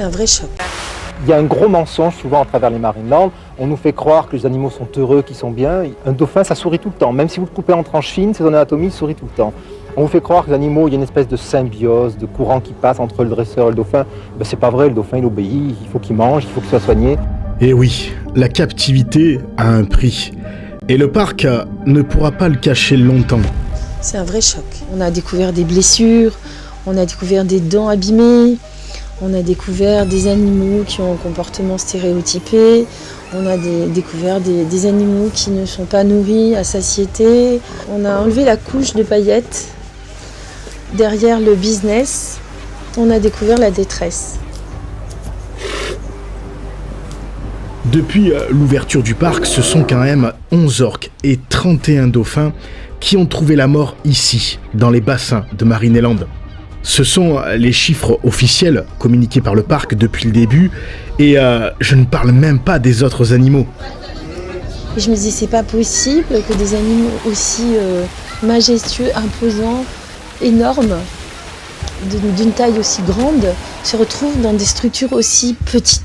C'est un vrai choc. Il y a un gros mensonge souvent à travers les Marineland. On nous fait croire que les animaux sont heureux, qu'ils sont bien. Un dauphin, ça sourit tout le temps. Même si vous le coupez en tranches fines, son anatomie sourit tout le temps. On vous fait croire que les animaux, il y a une espèce de symbiose, de courant qui passe entre le dresseur et le dauphin. Ben, c'est pas vrai, le dauphin il obéit, il faut qu'il mange, il faut qu'il soit soigné. Et oui, la captivité a un prix. Et le parc ne pourra pas le cacher longtemps. C'est un vrai choc. On a découvert des blessures, on a découvert des dents abîmées, on a découvert des animaux qui ont un comportement stéréotypé, on a découvert des animaux qui ne sont pas nourris à satiété. On a enlevé la couche de paillettes. Derrière le business, on a découvert la détresse. Depuis l'ouverture du parc, ce sont quand même 11 orques et 31 dauphins qui ont trouvé la mort ici, dans les bassins de Marineland. Ce sont les chiffres officiels communiqués par le parc depuis le début, et je ne parle même pas des autres animaux. Et je me dis, c'est pas possible que des animaux aussi majestueux, imposants, énormes, d'une taille aussi grande, se retrouvent dans des structures aussi petites.